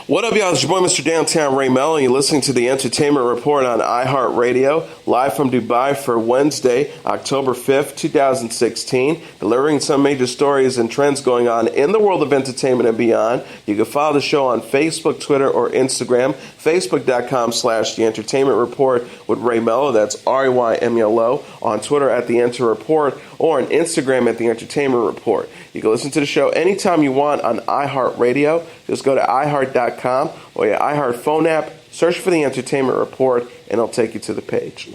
What up, y'all? It's your boy, Mr. Downtown Ray Melo, and you're listening to the Entertainment Report on iHeartRadio, live from Dubai for Wednesday, October 5th, 2016, delivering some major stories and trends going on in the world of entertainment and beyond. You can follow the show on Facebook, Twitter, or Instagram, facebook.com/The Entertainment Report with Ray Melo, that's RAYMELO, on Twitter at The Enter Report, or on Instagram at The Entertainment Report. You can listen to the show anytime you want on iHeartRadio. Just go to iHeart.com or your iHeart phone app, search for The Entertainment Report, and it'll take you to the page.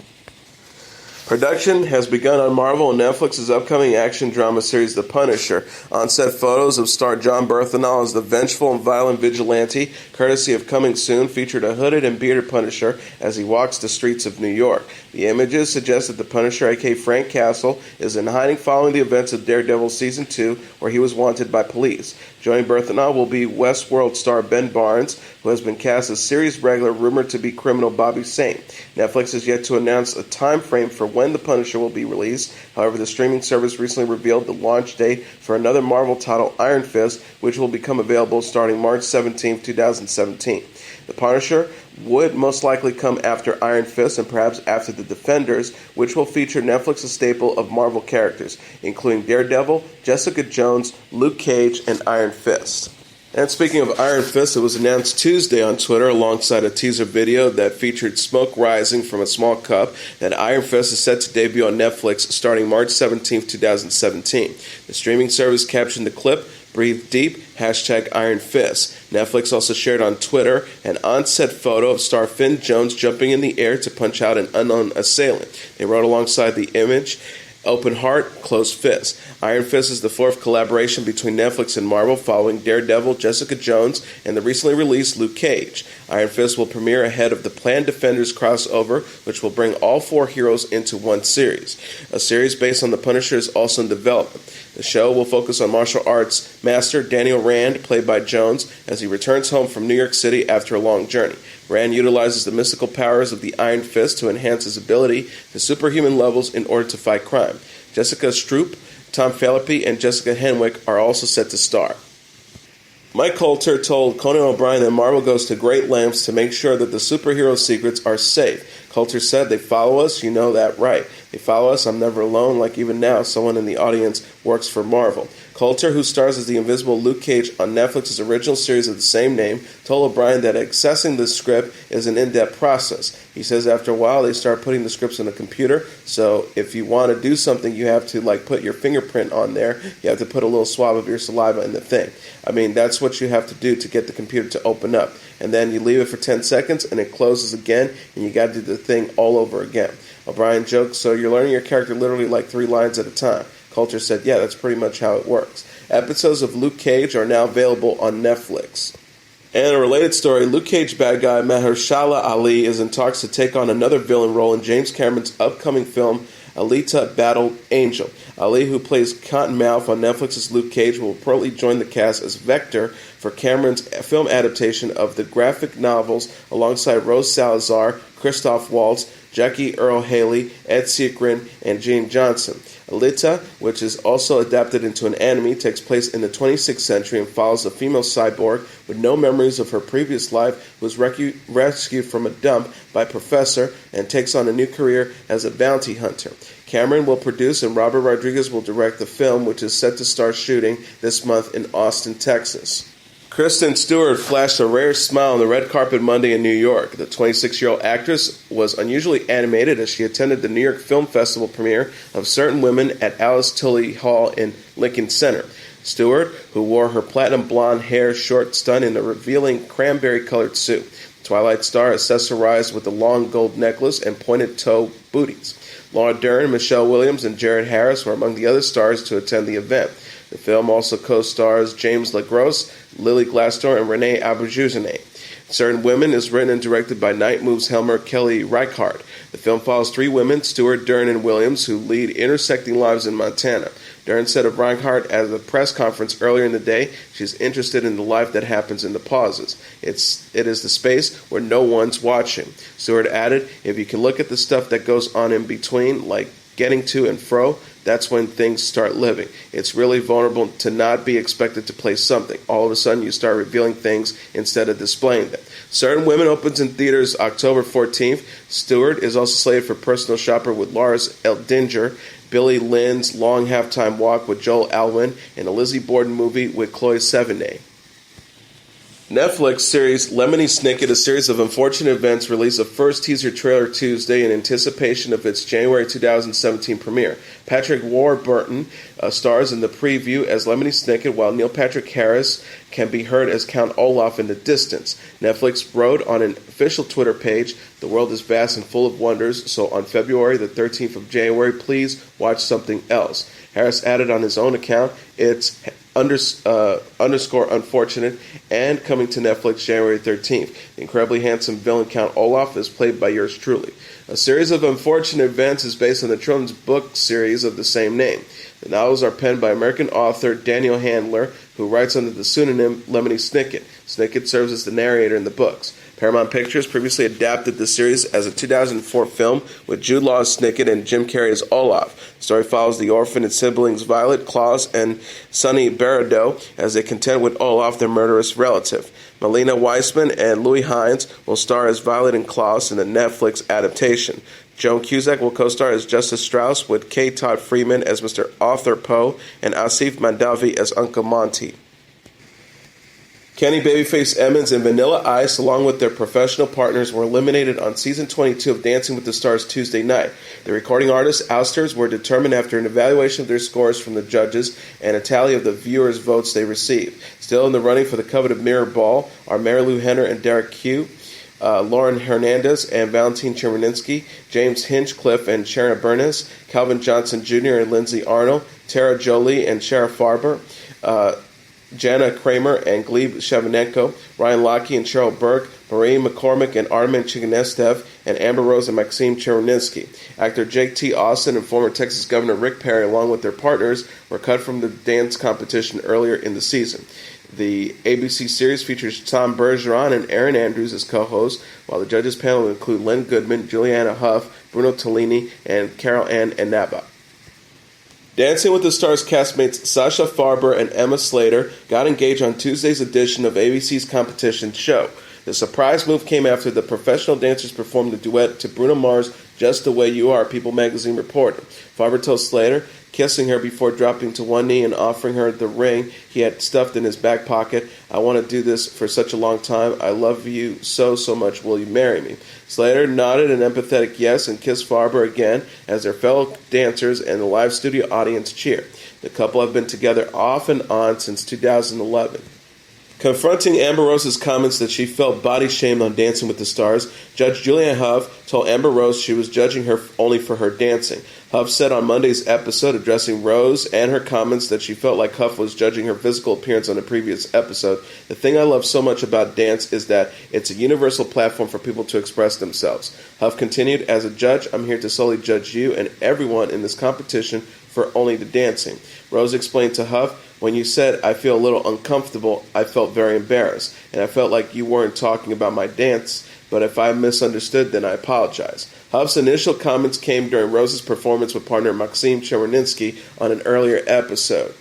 Production has begun on Marvel and Netflix's upcoming action drama series, The Punisher. On-set photos of star John Bernthal as the vengeful and violent vigilante, courtesy of Coming Soon, featured a hooded and bearded Punisher as he walks the streets of New York. The images suggest that the Punisher, a.k.a. Frank Castle, is in hiding following the events of Daredevil Season 2, where he was wanted by police. Joining Bernthal will be Westworld star Ben Barnes, who has been cast as series regular, rumored to be criminal Bobby Saint. Netflix has yet to announce a time frame for when The Punisher will be released. However, the streaming service recently revealed the launch date for another Marvel title, Iron Fist, which will become available starting March 17, 2017. The Punisher would most likely come after Iron Fist and perhaps after The Defenders, which will feature Netflix's staple of Marvel characters, including Daredevil, Jessica Jones, Luke Cage, and Iron Fist. And speaking of Iron Fist, it was announced Tuesday on Twitter alongside a teaser video that featured smoke rising from a small cup that Iron Fist is set to debut on Netflix starting March 17, 2017. The streaming service captioned the clip, "Breathe Deep, #Iron Fist." Netflix also shared on Twitter an on-set photo of star Finn Jones jumping in the air to punch out an unknown assailant. They wrote alongside the image, "Open heart, closed fist." Iron Fist is the fourth collaboration between Netflix and Marvel following Daredevil, Jessica Jones, and the recently released Luke Cage. Iron Fist will premiere ahead of the planned Defenders crossover, which will bring all four heroes into one series. A series based on The Punisher is also in development. The show will focus on martial arts master Daniel Rand, played by Jones, as he returns home from New York City after a long journey. Rand utilizes the mystical powers of the Iron Fist to enhance his ability to superhuman levels in order to fight crime. Jessica Stroup, Tom Phillippe, and Jessica Henwick are also set to star. Mike Colter told Conan O'Brien that Marvel goes to great lengths to make sure that the superhero secrets are safe. Coulter said, "They follow us, you know that right. They follow us, I'm never alone, like even now, someone in the audience works for Marvel." Coulter, who stars as the invisible Luke Cage on Netflix's original series of the same name, told O'Brien that accessing the script is an in-depth process. He says after a while they start putting the scripts on the computer, so if you want to do something, you have to put your fingerprint on there. You have to put a little swab of your saliva in the thing. I mean, that's what you have to do to get the computer to open up. And then you leave it for 10 seconds and it closes again, and you got to do the thing all over again. O'Brien joked, "So you're learning your character literally like 3 lines at a time." Coulter said, "Yeah, that's pretty much how it works." Episodes of Luke Cage are now available on Netflix. And a related story, Luke Cage bad guy Mahershala Ali is in talks to take on another villain role in James Cameron's upcoming film, Alita Battle Angel. Ali, who plays Cottonmouth on Netflix's Luke Cage, will reportedly join the cast as Vector for Cameron's film adaptation of the graphic novels alongside Rose Salazar, Christoph Waltz, Jackie Earle Haley, Ed Sekrin, and Gene Johnson. Alita, which is also adapted into an anime, takes place in the 26th century and follows a female cyborg with no memories of her previous life who was rescued from a dump by a professor and takes on a new career as a bounty hunter. Cameron will produce and Robert Rodriguez will direct the film, which is set to start shooting this month in Austin, Texas. Kristen Stewart flashed a rare smile on the red carpet Monday in New York. The 26-year-old actress was unusually animated as she attended the New York Film Festival premiere of Certain Women at Alice Tilly Hall in Lincoln Center. Stewart, who wore her platinum blonde hair short stunned in a revealing cranberry-colored suit. Twilight star accessorized with a long gold necklace and pointed-toe booties. Laura Dern, Michelle Williams, and Jared Harris were among the other stars to attend the event. The film also co-stars James LaGrosse, Lily Glasgow, and Renee Auberjonois. Certain Women is written and directed by Night Moves Helmer Kelly Reichardt. The film follows 3 women, Stewart, Dern, and Williams, who lead intersecting lives in Montana. Dern said of Reichardt at a press conference earlier in the day, she's interested in the life that happens in the pauses. It is the space where no one's watching. Stewart added, if you can look at the stuff that goes on in between, like getting to and fro, that's when things start living. It's really vulnerable to not be expected to play something. All of a sudden, you start revealing things instead of displaying them. Certain Women opens in theaters October 14th. Stewart is also slated for Personal Shopper with Lars Eldinger, Billy Lynn's Long Halftime Walk with Joel Alwyn, and a Lizzie Borden movie with Chloe Sevigny. Netflix series Lemony Snicket, a series of unfortunate events, released a first teaser trailer Tuesday in anticipation of its January 2017 premiere. Patrick Warburton stars in the preview as Lemony Snicket, while Neil Patrick Harris can be heard as Count Olaf in the distance. Netflix wrote on an official Twitter page, "The world is vast and full of wonders, so on February the 13th of January, please watch something else." Harris added on his own account, "It's underscore unfortunate and coming to Netflix January 13th. The incredibly handsome villain Count Olaf is played by yours truly." A series of unfortunate events is based on the children's book series of the same name. The novels are penned by American author Daniel Handler, who writes under the pseudonym Lemony Snicket. Snicket serves as the narrator in the books. Paramount Pictures previously adapted the series as a 2004 film with Jude Law as Snicket and Jim Carrey as Olaf. The story follows the orphaned siblings Violet, Klaus, and Sonny Baradeau as they contend with Olaf, their murderous relative. Melina Weissman and Louis Hines will star as Violet and Klaus in the Netflix adaptation. Joan Cusack will co-star as Justice Strauss with K. Todd Freeman as Mr. Arthur Poe and Asif Mandavi as Uncle Monty. Kenny Babyface Edmonds and Vanilla Ice, along with their professional partners, were eliminated on Season 22 of Dancing with the Stars Tuesday night. The recording artists' ousters were determined after an evaluation of their scores from the judges and a tally of the viewers' votes they received. Still in the running for the coveted Mirror Ball are Mary Lou Henner and Derek Q, Lauren Hernandez and Valentin Chermaninsky, James Hinchcliffe and Sharon Bernes, Calvin Johnson Jr. and Lindsay Arnold, Tara Jolie and Shara Farber, Jana Kramer and Gleb Shavanenko, Ryan Lochte and Cheryl Burke, Marie McCormick and Armin Chiganestev, and Amber Rose and Maxime Cherninsky. Actor Jake T. Austin and former Texas Governor Rick Perry, along with their partners, were cut from the dance competition earlier in the season. The ABC series features Tom Bergeron and Aaron Andrews as co-hosts, while the judges panel will include Len Goodman, Juliana Hough, Bruno Tellini, and Carol Ann Inaba. Dancing with the Stars castmates Sasha Farber and Emma Slater got engaged on Tuesday's edition of ABC's competition show. The surprise move came after the professional dancers performed a duet to Bruno Mars' Just the Way You Are, People magazine reported. Farber told Slater, kissing her before dropping to one knee and offering her the ring he had stuffed in his back pocket, "I want to do this for such a long time. I love you so, so much. Will you marry me?" Slater nodded an empathetic yes and kissed Farber again as their fellow dancers and the live studio audience cheered. The couple have been together off and on since 2011. Confronting Amber Rose's comments that she felt body shamed on Dancing with the Stars, Judge Julianne Hough told Amber Rose she was judging her only for her dancing. Hough said on Monday's episode, addressing Rose and her comments, that she felt like Hough was judging her physical appearance on a previous episode. "The thing I love so much about dance is that it's a universal platform for people to express themselves." Hough continued, "As a judge, I'm here to solely judge you and everyone in this competition for only the dancing." Rose explained to Hough, "When you said I feel a little uncomfortable, I felt very embarrassed, and I felt like you weren't talking about my dance, but if I misunderstood, then I apologize." Hough's initial comments came during Rose's performance with partner Maxime Cherninsky on an earlier episode.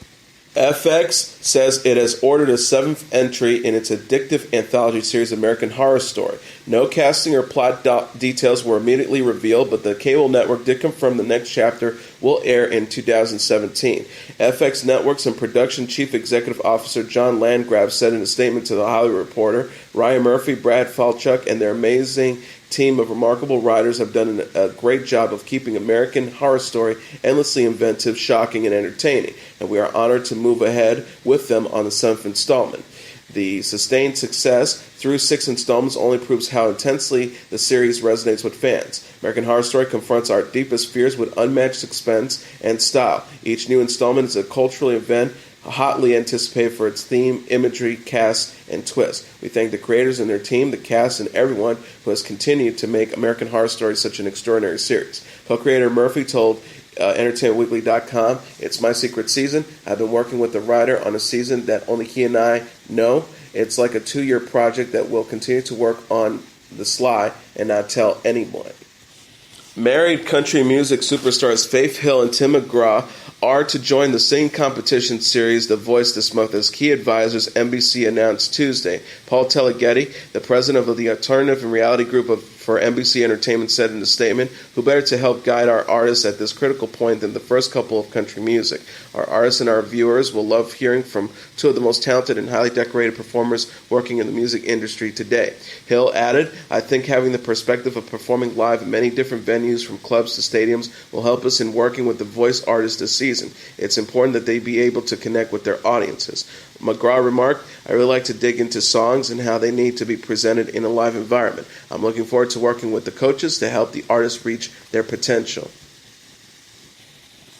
FX says it has ordered a 7th entry in its addictive anthology series American Horror Story. No casting or plot details were immediately revealed, but the cable network did confirm the next chapter will air in 2017. FX Networks and production chief executive officer John Landgraf said in a statement to The Hollywood Reporter, "Ryan Murphy, Brad Falchuk, and their amazing team of remarkable writers have done a great job of keeping American Horror Story endlessly inventive, shocking, and entertaining, and we are honored to move ahead with them on the 7th installment." The sustained success through 6 installments only proves how intensely the series resonates with fans. American Horror Story confronts our deepest fears with unmatched suspense and style. Each new installment is a cultural event hotly anticipated for its theme, imagery, cast, and twist. We thank the creators and their team, the cast, and everyone who has continued to make American Horror Story such an extraordinary series. Co-creator Murphy told EntertainmentWeekly.com, "It's my secret season. I've been working with the writer on a season that only he and I know. It's like a 2-year project that we'll continue to work on the sly and not tell anyone." Married country music superstars Faith Hill and Tim McGraw are to join the singing competition series The Voice this month as key advisors, NBC announced Tuesday. Paul Teleghetti, the president of the alternative and reality group for NBC Entertainment, said in a statement, "Who better to help guide our artists at this critical point than the first couple of country music? Our artists and our viewers will love hearing from two of the most talented and highly decorated performers working in the music industry today." Hill added, "I think having the perspective of performing live in many different venues from clubs to stadiums will help us in working with the voice artists this season. It's important that they be able to connect with their audiences." McGraw remarked, "I really like to dig into songs and how they need to be presented in a live environment. I'm looking forward to working with the coaches to help the artists reach their potential."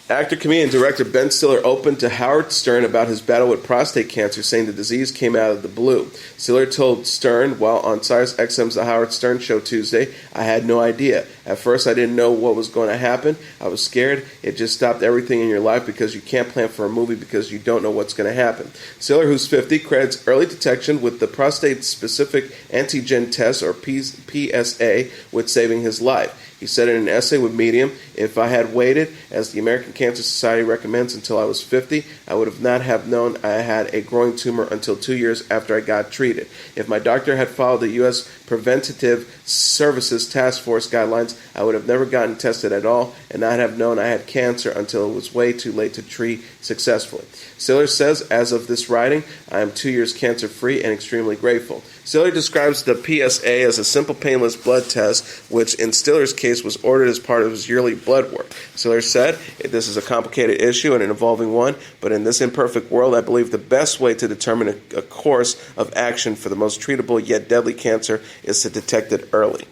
Actor, comedian, and director Ben Stiller opened to Howard Stern about his battle with prostate cancer, saying the disease came out of the blue. Stiller told Stern while on SiriusXM's The Howard Stern Show Tuesday, "I had no idea. At first I didn't know what was going to happen. I was scared. It just stopped everything in your life because you can't plan for a movie because you don't know what's going to happen." Stiller, who's 50, credits early detection with the prostate-specific antigen test, or PSA, with saving his life. He said in an essay with Medium, "If I had waited, as the American Cancer Society recommends, until I was 50, I would have not have known I had a growing tumor until 2 years after I got treated. If my doctor had followed the U.S. Preventative Services Task Force guidelines, I would have never gotten tested at all and not have known I had cancer until it was way too late to treat successfully." Stiller says, "As of this writing, I am 2 years cancer-free and extremely grateful." Stiller describes the PSA as a simple, painless blood test, which in Stiller's case was ordered as part of his yearly blood work. Stiller said, "This is a complicated issue and an evolving one, but in this imperfect world, I believe the best way to determine a course of action for the most treatable yet deadly cancer is to detect it early."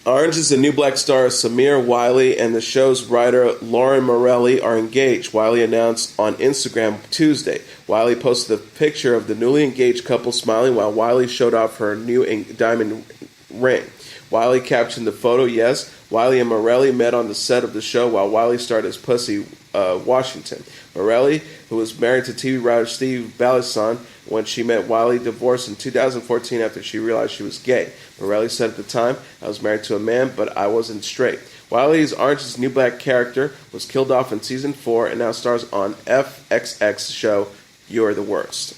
Orange is the New Black star Samira Wiley and the show's writer Lauren Morelli are engaged, Wiley announced on Instagram Tuesday. Wiley posted a picture of the newly engaged couple smiling while Wiley showed off her new diamond ring. Wiley captioned the photo, "Yes, Wiley and Morelli met on the set of the show while Wiley starred as Pussy Washington." Morelli, who was married to TV writer Steve Balisson when she met Wiley, divorced in 2014 after she realized she was gay. Morelli said at the time, "I was married to a man, but I wasn't straight." Wiley's Orange is the New Black character was killed off in Season 4 and now stars on FXX show You're the Worst.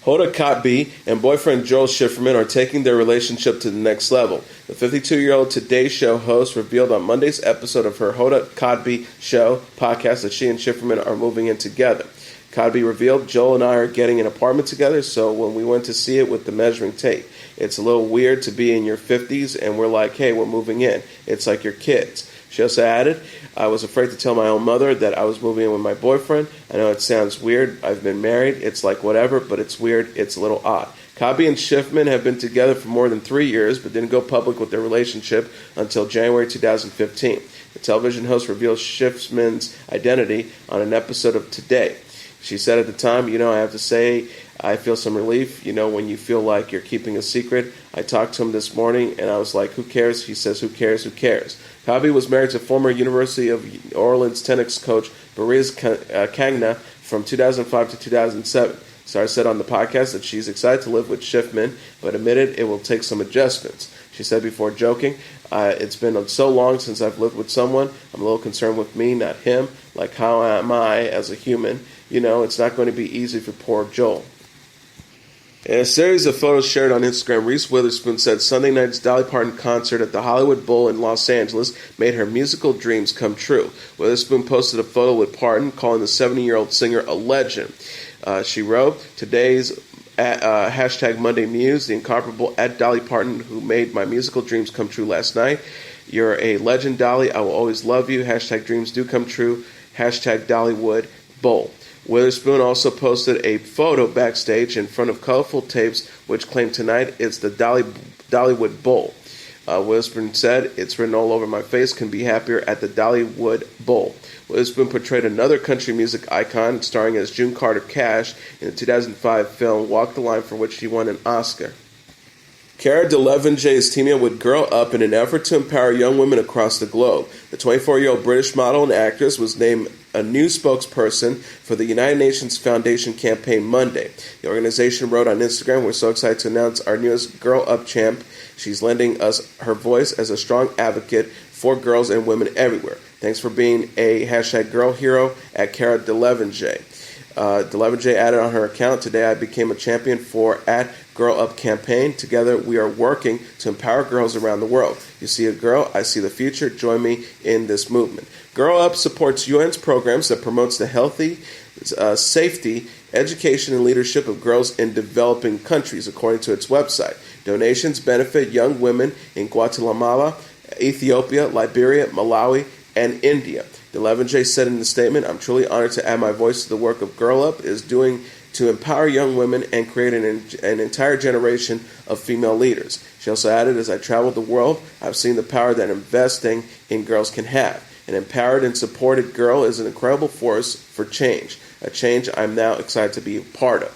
Hoda Kotb and boyfriend Joel Schiffman are taking their relationship to the next level. The 52-year-old Today Show host revealed on Monday's episode of her Hoda Kotb Show podcast that she and Schiffman are moving in together. Kotb revealed, "Joel and I are getting an apartment together, so when we went to see it with the measuring tape, it's a little weird to be in your 50s and we're like, hey, we're moving in. It's like your kids." She also added, "I was afraid to tell my own mother that I was moving in with my boyfriend. I know it sounds weird. I've been married. It's like whatever, but it's weird. It's a little odd." Kotb and Schiffman have been together for more than 3 years, but didn't go public with their relationship until January 2015. The television host revealed Schiffman's identity on an episode of Today. She said at the time, "I have to say, I feel some relief, when you feel like you're keeping a secret. I talked to him this morning, and I was like, who cares?" He says, who cares, who cares? Kotb was married to former University of New Orleans tennis coach Bariz Kangna from 2005 to 2007. Sarah said on the podcast that she's excited to live with Schiffman, but admitted it will take some adjustments. She said before joking, "It's been so long since I've lived with someone. I'm a little concerned with me, not him. Like, how am I as a human? It's not going to be easy for poor Joel." In a series of photos shared on Instagram, Reese Witherspoon said Sunday night's Dolly Parton concert at the Hollywood Bowl in Los Angeles made her musical dreams come true. Witherspoon posted a photo with Parton, calling the 70-year-old singer a legend. She wrote, "Today's hashtag Monday Muse, the incomparable at Dolly Parton, who made my musical dreams come true last night. You're a legend, Dolly. I will always love you. Hashtag dreams do come true. Hashtag Dollywood Bowl." Witherspoon also posted a photo backstage in front of colorful tapes, which claimed tonight it's the Dollywood Bowl. Witherspoon said, "It's written all over my face. Couldn't be happier at the Dollywood Bowl." Witherspoon portrayed another country music icon, starring as June Carter Cash in the 2005 film Walk the Line, for which she won an Oscar. Cara Delevingne is teaming up with Girl Up in an effort to empower young women across the globe. The 24-year-old British model and actress was named a new spokesperson for the United Nations Foundation campaign Monday. The organization wrote on Instagram, "We're so excited to announce our newest Girl Up champ. She's lending us her voice as a strong advocate for girls and women everywhere. Thanks for being a hashtag girl hero at Cara Delevingne." Delevingne added on her account, "Today I became a champion for at Girl Up campaign. Together we are working to empower girls around the world. You see a girl, I see the future. Join me in this movement." Girl Up supports UN's programs that promotes the healthy, safety, education, and leadership of girls in developing countries, according to its website. Donations benefit young women in Guatemala, Ethiopia, Liberia, Malawi, and India. Delevingne said in the statement, "I'm truly honored to add my voice to the work of Girl Up is doing to empower young women and create an entire generation of female leaders." She also added, "As I traveled the world, I've seen the power that investing in girls can have. An empowered and supported girl is an incredible force for change, a change I'm now excited to be a part of."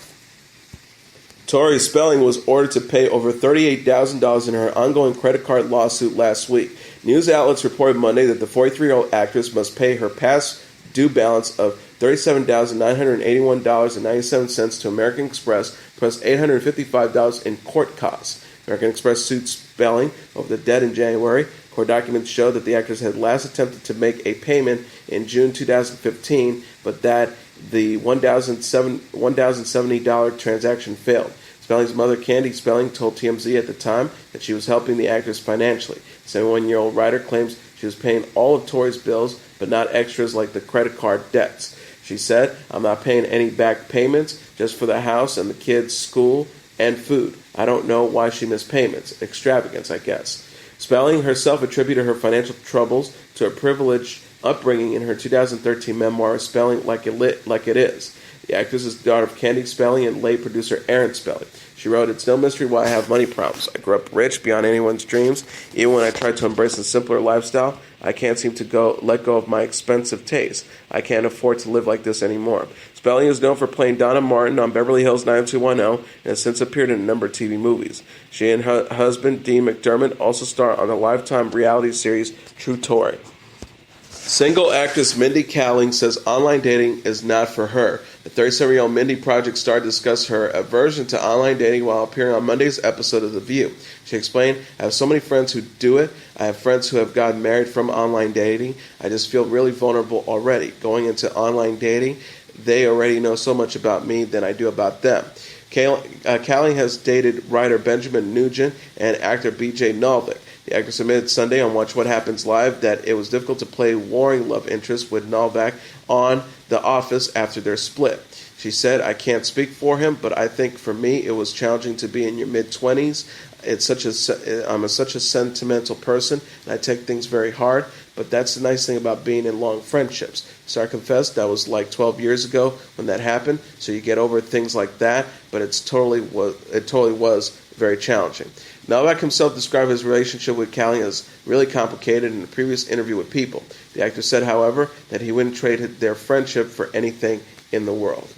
Tori Spelling was ordered to pay over $38,000 in her ongoing credit card lawsuit last week. News outlets reported Monday that the 43-year-old actress must pay her past due balance of $37,981.97 to American Express, plus $855 in court costs. American Express sued Spelling over the debt in January. Court documents show that the actress had last attempted to make a payment in June 2015, but that the $1,070 transaction failed. Spelling's mother, Candy Spelling, told TMZ at the time that she was helping the actress financially. The 71-year-old writer claims she was paying all of Tori's bills, but not extras like the credit card debts. She said, "I'm not paying any back payments, just for the house and the kids' school and food. I don't know why she missed payments. Extravagance, I guess." Spelling herself attributed her financial troubles to a privileged upbringing in her 2013 memoir, Spelling Like It Is. The actress is the daughter of Candy Spelling and late producer Aaron Spelling. She wrote, "It's no mystery why I have money problems. I grew up rich beyond anyone's dreams. Even when I tried to embrace a simpler lifestyle, I can't seem to let go of my expensive taste. I can't afford to live like this anymore." Spelling is known for playing Donna Martin on Beverly Hills 90210 and has since appeared in a number of TV movies. She and her husband, Dean McDermott, also star on the Lifetime reality series True Tori. Single actress Mindy Kaling says online dating is not for her. The 37-year-old Mindy Project star discussed her aversion to online dating while appearing on Monday's episode of The View. She explained, "I have so many friends who do it. I have friends who have gotten married from online dating. I just feel really vulnerable already. Going into online dating, they already know so much about me than I do about them." Kaling has dated writer Benjamin Nugent and actor B.J. Novak. The actress admitted Sunday on Watch What Happens Live that it was difficult to play warring love interest with Novak on The Office after their split. She said, "I can't speak for him, but I think for me it was challenging to be in your mid-20s. I'm such a sentimental person, and I take things very hard, but that's the nice thing about being in long friendships." So I confess that was like 12 years ago when that happened, so you get over things like that, but it totally was very challenging. Novak himself described his relationship with Kaling as really complicated in a previous interview with People. The actor said, however, that he wouldn't trade their friendship for anything in the world.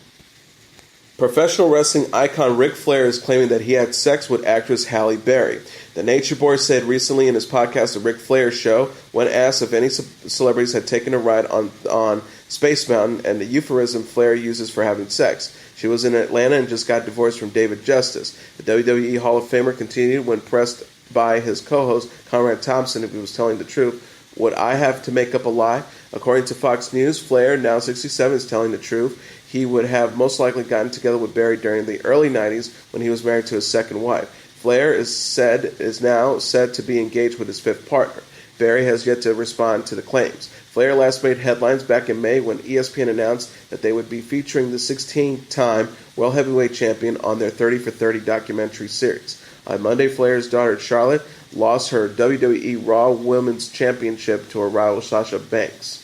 Professional wrestling icon Ric Flair is claiming that he had sex with actress Halle Berry. The Nature Boy said recently in his podcast, The Ric Flair Show, when asked if any celebrities had taken a ride on Space Mountain and the euphemism Flair uses for having sex. She was in Atlanta and just got divorced from David Justice. The WWE Hall of Famer continued when pressed by his co-host Conrad Thompson if he was telling the truth. "Would I have to make up a lie?" According to Fox News, Flair, now 67, is telling the truth. He would have most likely gotten together with Berry during the early 90s when he was married to his second wife. Flair is now said to be engaged with his fifth partner. Berry has yet to respond to the claims. Flair last made headlines back in May when ESPN announced that they would be featuring the 16-time World Heavyweight Champion on their 30 for 30 documentary series. On Monday, Flair's daughter Charlotte lost her WWE Raw Women's Championship to her rival Sasha Banks.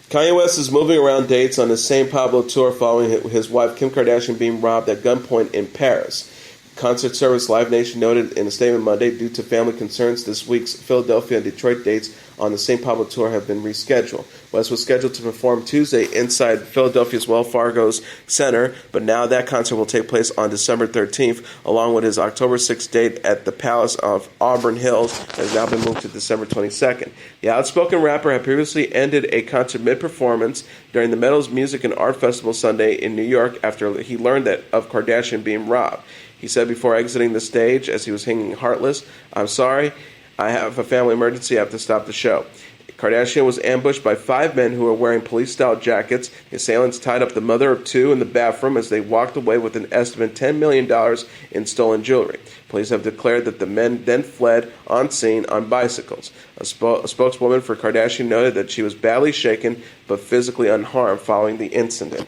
Kanye West is moving around dates on the St. Pablo tour following his wife Kim Kardashian being robbed at gunpoint in Paris. Concert service Live Nation noted in a statement Monday, due to family concerns, this week's Philadelphia and Detroit dates on the St. Pablo tour have been rescheduled. West was scheduled to perform Tuesday inside Philadelphia's Wells Fargo's Center, but now that concert will take place on December 13th, along with his October 6th date at the Palace of Auburn Hills that has now been moved to December 22nd. The outspoken rapper had previously ended a concert mid-performance during the Meadows Music and Art Festival Sunday in New York after he learned of Kardashian being robbed. He said before exiting the stage as he was hanging heartless, "I'm sorry, I have a family emergency, I have to stop the show." Kardashian was ambushed by 5 men who were wearing police-style jackets. The assailants tied up the mother of 2 in the bathroom as they walked away with an estimated $10 million in stolen jewelry. Police have declared that the men then fled on scene on bicycles. A spokeswoman for Kardashian noted that she was badly shaken but physically unharmed following the incident.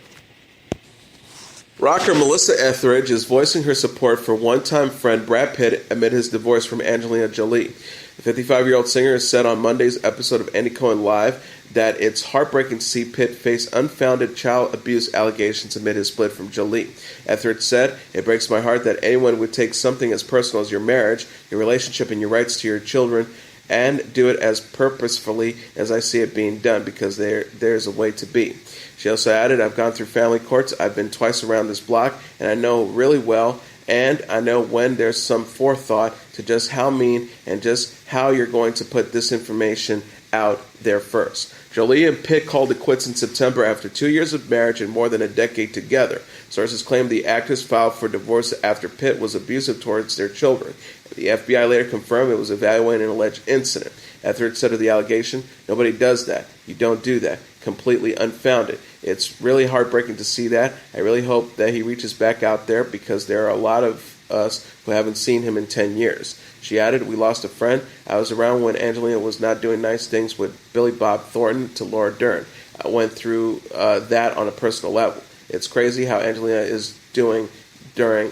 Rocker Melissa Etheridge is voicing her support for one-time friend Brad Pitt amid his divorce from Angelina Jolie. The 55-year-old singer has said on Monday's episode of Andy Cohen Live that it's heartbreaking to see Pitt face unfounded child abuse allegations amid his split from Jolie. Etheridge said, "It breaks my heart that anyone would take something as personal as your marriage, your relationship, and your rights to your children and do it as purposefully as I see it being done, because there's a way to be." She also added, "I've gone through family courts, I've been twice around this block, and I know really well, and I know when there's some forethought to just how mean and just how you're going to put this information out there first." Jolie and Pitt called it quits in September after 2 years of marriage and more than a decade together. Sources claim the actors filed for divorce after Pitt was abusive towards their children. The FBI later confirmed it was evaluating an alleged incident. Etheridge said of the allegation, "Nobody does that. You don't do that. Completely unfounded. It's really heartbreaking to see that. I really hope that he reaches back out there because there are a lot of us who haven't seen him in 10 years. She added, "We lost a friend. I was around when Angelina was not doing nice things with Billy Bob Thornton to Laura Dern. I went through that on a personal level. It's crazy how Angelina is doing during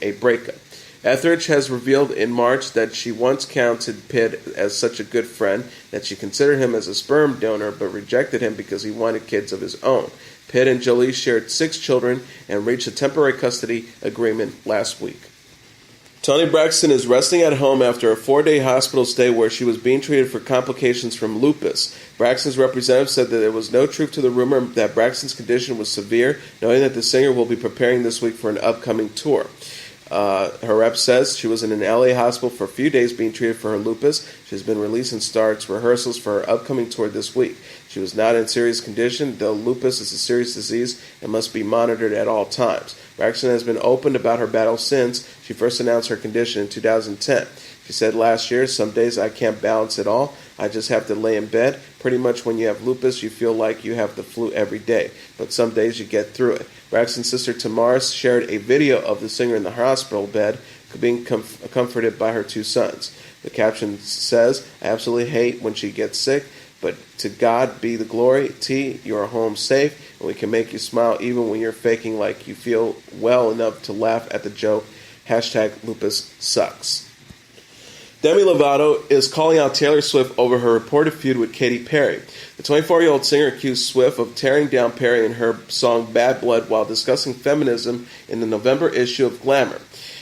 a breakup." Etheridge has revealed in March that she once counted Pitt as such a good friend that she considered him as a sperm donor but rejected him because he wanted kids of his own. Pitt and Jolie shared 6 children and reached a temporary custody agreement last week. Toni Braxton is resting at home after a 4-day hospital stay where she was being treated for complications from lupus. Braxton's representative said that there was no truth to the rumor that Braxton's condition was severe, knowing that the singer will be preparing this week for an upcoming tour. Her rep says she was in an LA hospital for a few days being treated for her lupus. She's been released and starts rehearsals for her upcoming tour this week. She was not in serious condition, though lupus is a serious disease and must be monitored at all times. Braxton has been open about her battle since she first announced her condition in 2010. She said last year, "Some days I can't balance it all. I just have to lay in bed. Pretty much when you have lupus, you feel like you have the flu every day. But some days you get through it." Braxton's sister Tamara shared a video of the singer in the hospital bed being comforted by her 2 sons. The caption says, "I absolutely hate when she gets sick, but to God be the glory. T, you're home safe, and we can make you smile even when you're faking like you feel well enough to laugh at the joke. Hashtag lupus sucks." Demi Lovato is calling out Taylor Swift over her reported feud with Katy Perry. The 24-year-old singer accused Swift of tearing down Perry in her song Bad Blood while discussing feminism in the November issue of Glamour.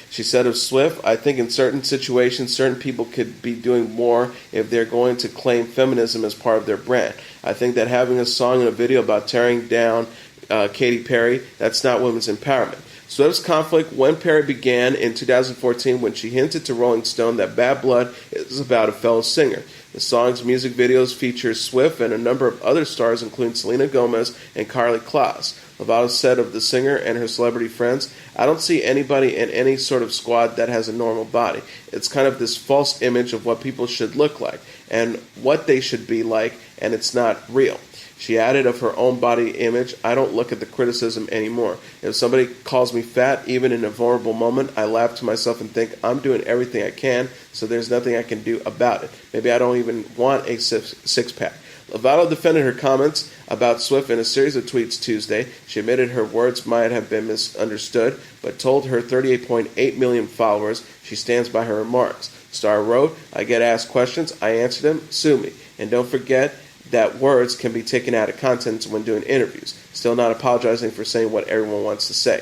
She said of Swift, "I think in certain situations, certain people could be doing more if they're going to claim feminism as part of their brand. I think that having a song and a video about tearing down Katy Perry, that's not women's empowerment." Swift's conflict when Perry began in 2014 when she hinted to Rolling Stone that Bad Blood is about a fellow singer. The song's music videos feature Swift and a number of other stars, including Selena Gomez and Karlie Kloss. Lovato said of the singer and her celebrity friends, "I don't see anybody in any sort of squad that has a normal body. It's kind of this false image of what people should look like and what they should be like, and it's not real." She added of her own body image, "I don't look at the criticism anymore. If somebody calls me fat, even in a vulnerable moment, I laugh to myself and think I'm doing everything I can, so there's nothing I can do about it. Maybe I don't even want a six-pack." Lovato defended her comments about Swift in a series of tweets Tuesday. She admitted her words might have been misunderstood, but told her 38.8 million followers she stands by her remarks. Star wrote, "I get asked questions, I answer them, sue me. And don't forget that words can be taken out of context when doing interviews. Still not apologizing for saying what everyone wants to say."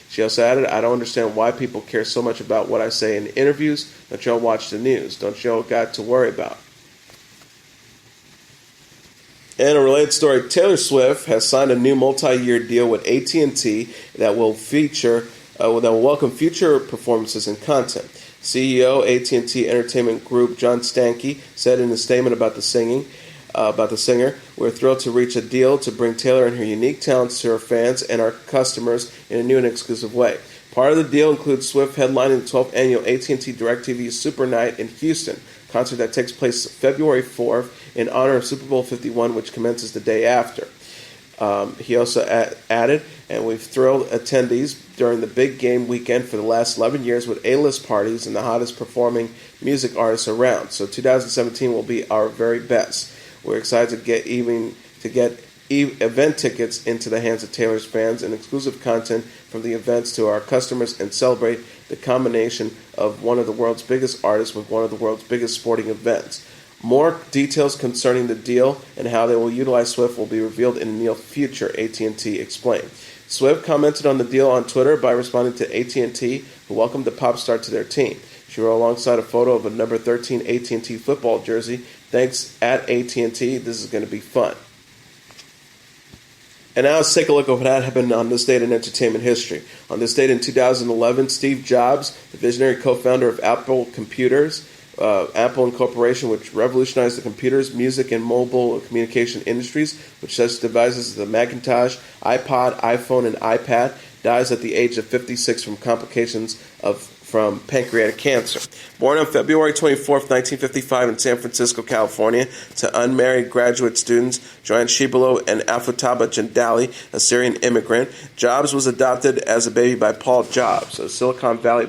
She also added, "I don't understand why people care so much about what I say in interviews. Don't y'all watch the news? Don't y'all got to worry about?" In a related story, Taylor Swift has signed a new multi-year deal with AT&T that will welcome future performances and content. CEO AT&T Entertainment Group John Stankey said in a statement about the singer, "We're thrilled to reach a deal to bring Taylor and her unique talents to her fans and our customers in a new and exclusive way. Part of the deal includes Swift headlining the 12th annual AT&T DirecTV Super Night in Houston, a concert that takes place February 4th in honor of Super Bowl 51, which commences the day after." He also added, "And we've thrilled attendees during the big game weekend for the last 11 years with A-list parties and the hottest performing music artists around. So 2017 will be our very best. We're excited to get event tickets into the hands of Taylor's fans and exclusive content from the events to our customers and celebrate the combination of one of the world's biggest artists with one of the world's biggest sporting events. More details concerning the deal and how they will utilize Swift will be revealed in the near future," AT&T explained. Swift commented on the deal on Twitter by responding to AT&T, who welcomed the pop star to their team. She wrote alongside a photo of a number 13 AT&T football jersey, "Thanks at AT&T, this is going to be fun." And now let's take a look at what happened on this date in entertainment history. On this date in 2011, Steve Jobs, the visionary co-founder of Apple Incorporation, which revolutionized the computers, music, and mobile communication industries, with such devices as the Macintosh, iPod, iPhone, and iPad, dies at the age of 56 from complications from pancreatic cancer. Born on February 24, 1955 in San Francisco, California, to unmarried graduate students Joanne Shibalo and Afotaba Jandali, a Syrian immigrant, Jobs was adopted as a baby by Paul Jobs, a Silicon Valley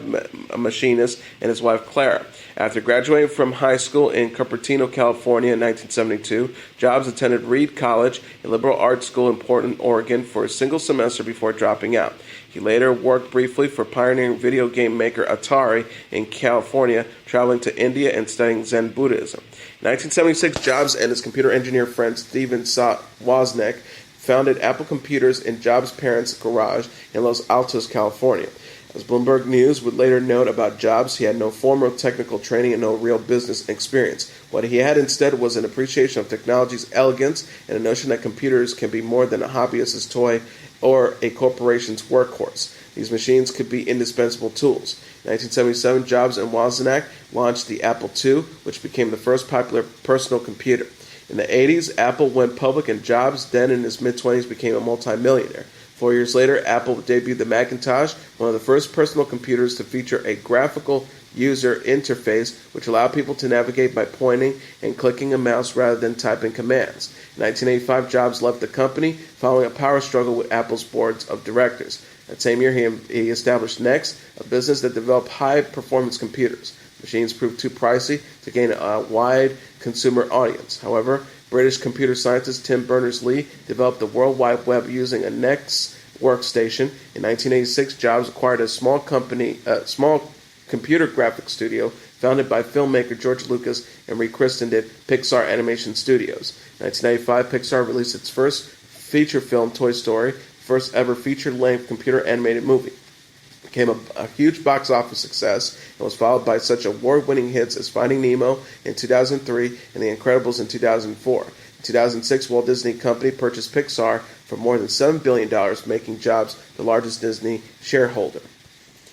machinist, and his wife Clara. After graduating from high school in Cupertino, California in 1972, Jobs attended Reed College, a liberal arts school in Portland, Oregon, for a single semester before dropping out. He later worked briefly for pioneering video game maker Atari in California, traveling to India and studying Zen Buddhism. In 1976, Jobs and his computer engineer friend Steven Wozniak founded Apple Computers in Jobs' parents' garage in Los Altos, California. As Bloomberg News would later note about Jobs, he had no formal technical training and no real business experience. What he had instead was an appreciation of technology's elegance and a notion that computers can be more than a hobbyist's toy or a corporation's workhorse. These machines could be indispensable tools. In 1977, Jobs and Wozniak launched the Apple II, which became the first popular personal computer. In the 80s, Apple went public, and Jobs, then in his mid-20s, became a multimillionaire. 4 years later, Apple debuted the Macintosh, one of the first personal computers to feature a graphical user interface which allowed people to navigate by pointing and clicking a mouse rather than typing commands. In 1985, Jobs left the company following a power struggle with Apple's boards of directors. That same year, he established Next, a business that developed high-performance computers. Machines proved too pricey to gain a wide consumer audience. However, British computer scientist Tim Berners-Lee developed the World Wide Web using a Next workstation. In 1986, Jobs acquired a small computer graphics studio founded by filmmaker George Lucas and rechristened it Pixar Animation Studios. In 1995, Pixar released its first feature film, Toy Story, first ever feature-length computer animated movie. It became a huge box office success and was followed by such award-winning hits as Finding Nemo in 2003 and The Incredibles in 2004. In 2006, Walt Disney Company purchased Pixar for more than $7 billion, making Jobs the largest Disney shareholder.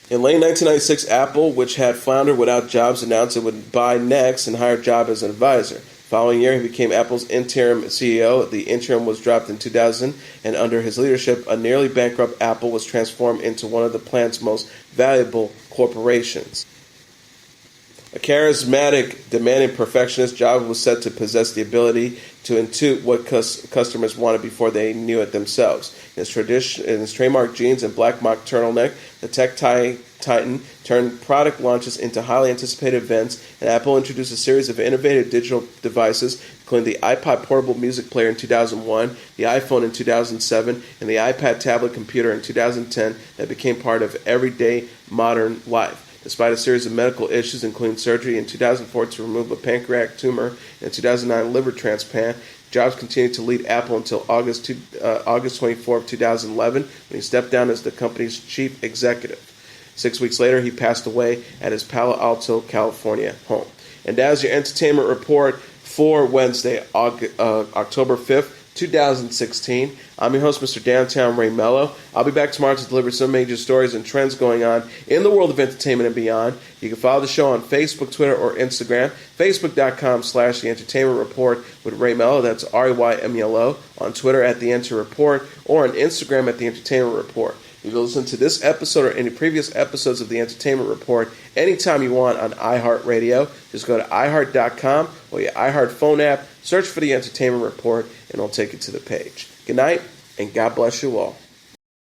In late 1996, Apple, which had floundered without Jobs, announced it would buy Next and hire Jobs as an advisor. The following year, he became Apple's interim CEO. The interim was dropped in 2000, and under his leadership, a nearly bankrupt Apple was transformed into one of the planet's most valuable corporations. A charismatic, demanding perfectionist, Jobs was said to possess the ability to intuit what customers wanted before they knew it themselves. In his trademark jeans and black mock turtleneck, the tech titan turned product launches into highly anticipated events, and Apple introduced a series of innovative digital devices, including the iPod portable music player in 2001, the iPhone in 2007, and the iPad tablet computer in 2010 that became part of everyday modern life. Despite a series of medical issues, including surgery in 2004 to remove a pancreatic tumor and a 2009 liver transplant, Jobs continued to lead Apple until August 24, 2011, when he stepped down as the company's chief executive. 6 weeks later, he passed away at his Palo Alto, California home. And that is your entertainment report for Wednesday, October 5th, 2016. I'm your host, Mr. Downtown Ray Melo. I'll be back tomorrow to deliver some major stories and trends going on in the world of entertainment and beyond. You can follow the show on Facebook, Twitter, or Instagram. Facebook.com/The Entertainment Report with Ray Melo. That's RAYMELO. On Twitter at The Enter Report, or on Instagram at The Entertainment Report. You can listen to this episode or any previous episodes of The Entertainment Report anytime you want on iHeartRadio. Just go to iHeart.com or your iHeart phone app, search for The Entertainment Report, and it'll take you to the page. Good night, and God bless you all.